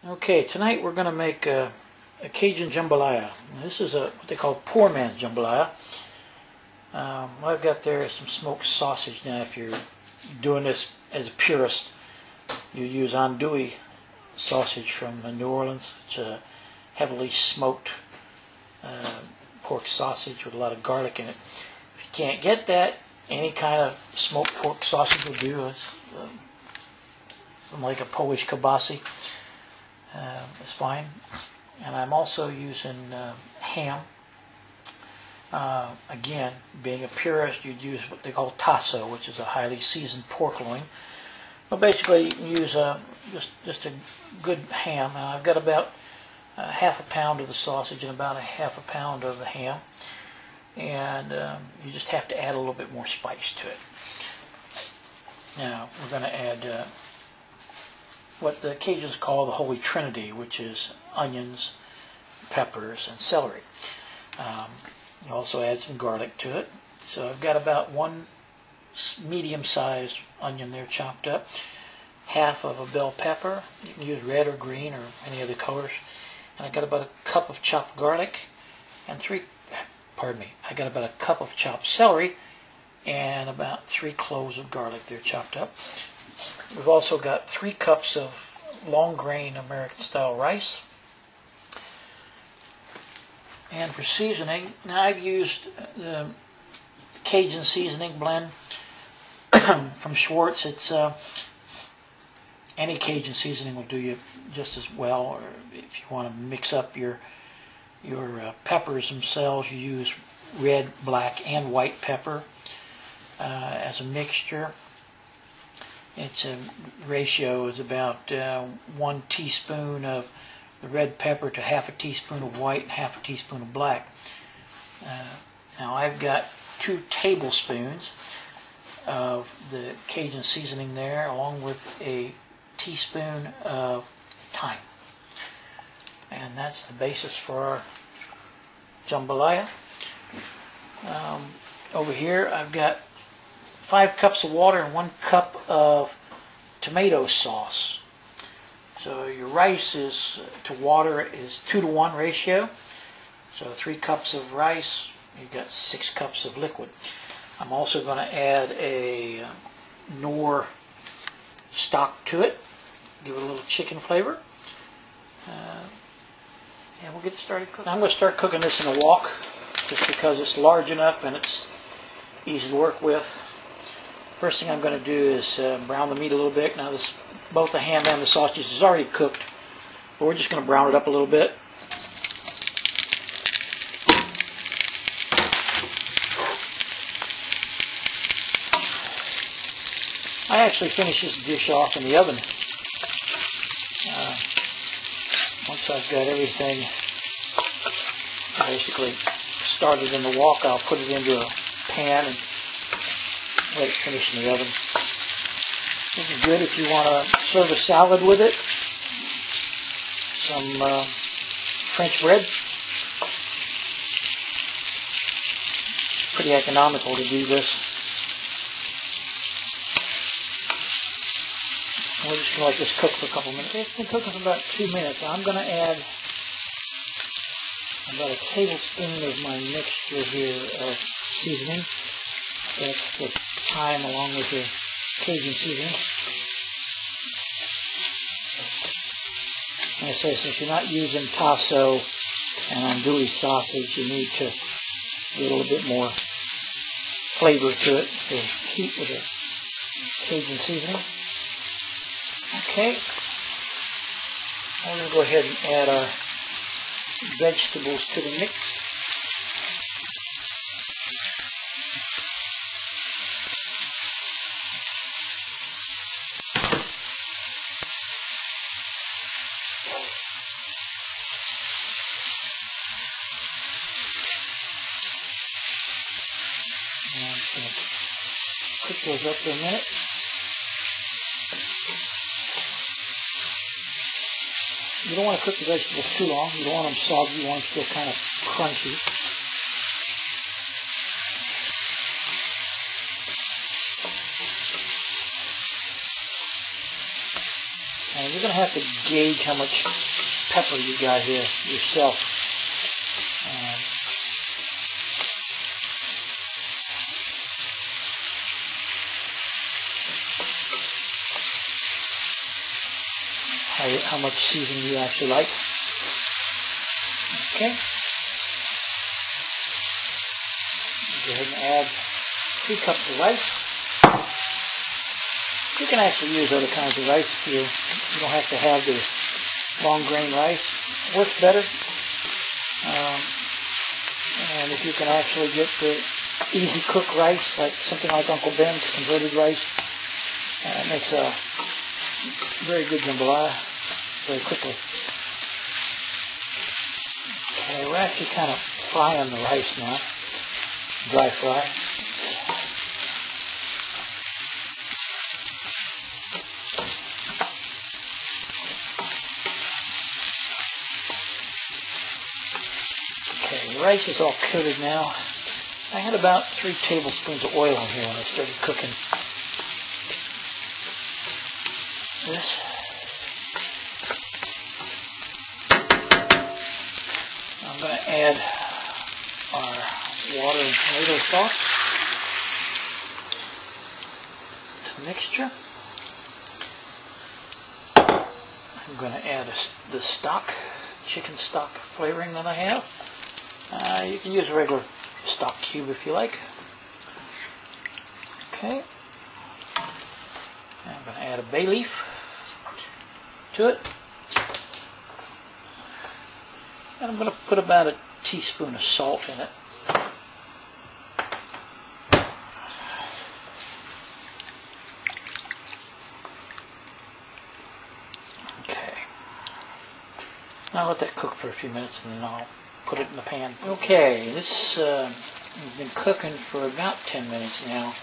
Okay, tonight we're going to make a Cajun Jambalaya. This is what they call poor man's jambalaya. What I've got there is some smoked sausage. Now, if you're doing this as a purist, you use andouille sausage from New Orleans. It's a heavily smoked pork sausage with a lot of garlic in it. If you can't get that, any kind of smoked pork sausage will do. It's something like a Polish kielbasa. Is fine. And I'm also using ham. Again, being a purist, you'd use what they call tasso, which is a highly seasoned pork loin. But basically, you can use just a good ham. I've got about half a pound of the sausage and about a half a pound of the ham. And you just have to add a little bit more spice to it. Now, we're going to add what the Cajuns call the Holy Trinity, which is onions, peppers, and celery. You also add some garlic to it. So I've got about one medium-sized onion there chopped up, half of a bell pepper. You can use red or green or any other colors. And I got about a cup of chopped garlic and I got about a cup of chopped celery and about 3 cloves of garlic there chopped up. We've also got 3 cups of long grain American style rice. And for seasoning, now I've used the Cajun seasoning blend from Schwartz. It's any Cajun seasoning will do you just as well. Or if you want to mix up your peppers themselves, you use red, black, and white pepper as a mixture. Its ratio is about 1 teaspoon of the red pepper to half a teaspoon of white and half a teaspoon of black. Now I've got 2 tablespoons of the Cajun seasoning there, along with a teaspoon of thyme. And that's the basis for our jambalaya. Over here I've got 5 cups of water and 1 cup of tomato sauce. So your rice to water is 2-to-1 ratio. So 3 cups of rice, you've got 6 cups of liquid. I'm also going to add a Knorr stock to it, give it a little chicken flavor. And we'll get started cooking. I'm going to start cooking this in a wok, just because it's large enough and it's easy to work with. First thing I'm going to do is brown the meat a little bit. Now both the ham and the sausage is already cooked, but we're just going to brown it up a little bit. I actually finish this dish off in the oven. Once I've got everything basically started in the wok, I'll put it into a pan and let it finish in the oven. This is good if you want to serve a salad with it. Some French bread. Pretty economical to do this. We're just going to let this cook for a couple minutes. It's been cooking for about 2 minutes. I'm going to add about a tablespoon of my mixture here of seasoning. That's the thyme along with the Cajun seasoning. Like I say, since you're not using tasso and andouille sausage, you need to get a little bit more flavor to it to heat with the Cajun seasoning. Okay. I'm going to go ahead and add our vegetables to the mix. Cook those up for a minute. You don't want to cook the vegetables too long. You don't want them soggy. You want them still kind of crunchy. And you're going to have to gauge how much pepper you got here yourself. How much seasoning you actually like. Okay. Go ahead and add 3 cups of rice. You can actually use other kinds of rice if you don't have to have the long grain rice. It works better. And if you can actually get the easy cook rice, like something like Uncle Ben's converted rice, it makes a very good jambalaya very quickly. Okay, we're actually kind of frying the rice now, dry fry. Okay, the rice is all coated now. I had about 3 tablespoons of oil in here when I started cooking this. I'm going to add our water and tomato sauce to the mixture. I'm going to add the stock, chicken stock flavoring that I have. You can use a regular stock cube if you like. Okay. I'm going to add a bay leaf to it. And I'm going to put about a teaspoon of salt in it. Okay. Now let that cook for a few minutes and then I'll put it in the pan. Okay, this has been cooking for about 10 minutes now.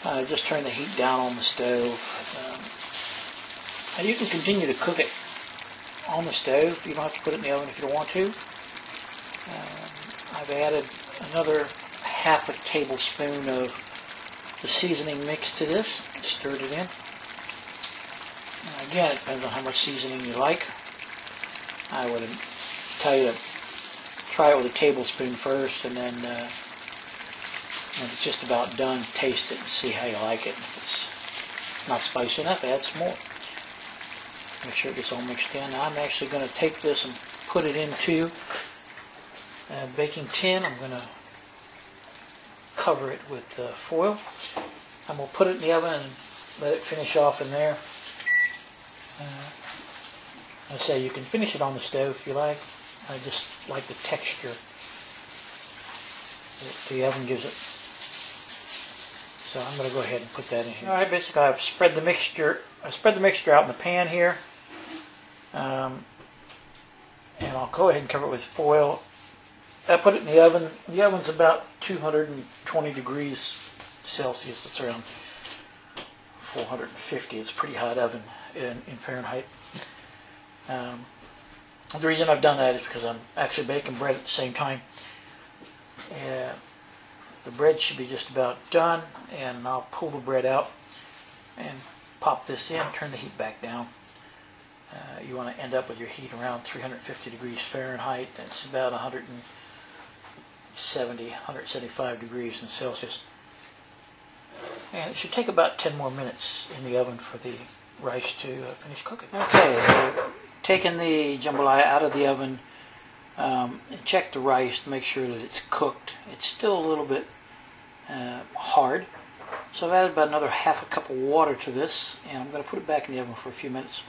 I just turned the heat down on the stove. You can continue to cook it on the stove. You don't have to put it in the oven if you don't want to. I've added another half a tablespoon of the seasoning mix to this. Stirred it in. Again, it depends on how much seasoning you like. I would tell you to try it with a tablespoon first, and then when it's just about done, taste it and see how you like it. If it's not spicy enough, add some more. Make sure it gets all mixed in. Now I'm actually going to take this and put it into a baking tin. I'm going to cover it with foil. I'm going to put it in the oven and let it finish off in there. I say you can finish it on the stove if you like. I just like the texture that the oven gives it. So I'm going to go ahead and put that in here. Alright, basically I've spread the mixture. I spread the mixture out in the pan here. And I'll go ahead and cover it with foil. I put it in the oven. The oven's about 220 degrees Celsius. It's around 450. It's a pretty hot oven in Fahrenheit. The reason I've done that is because I'm actually baking bread at the same time. The bread should be just about done, and I'll pull the bread out and pop this in, turn the heat back down. You want to end up with your heat around 350 degrees Fahrenheit. That's about 175 degrees in Celsius. And it should take about 10 more minutes in the oven for the rice to finish cooking. Okay, taking the jambalaya out of the oven, and check the rice to make sure that it's cooked. It's still a little bit hard, so I've added about another half a cup of water to this, and I'm going to put it back in the oven for a few minutes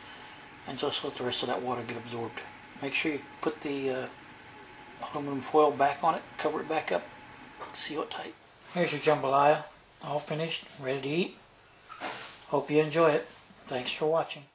and just let the rest of that water get absorbed. Make sure you put the aluminum foil back on it, cover it back up, seal it tight. Here's your jambalaya, all finished, ready to eat. Hope you enjoy it. Thanks for watching.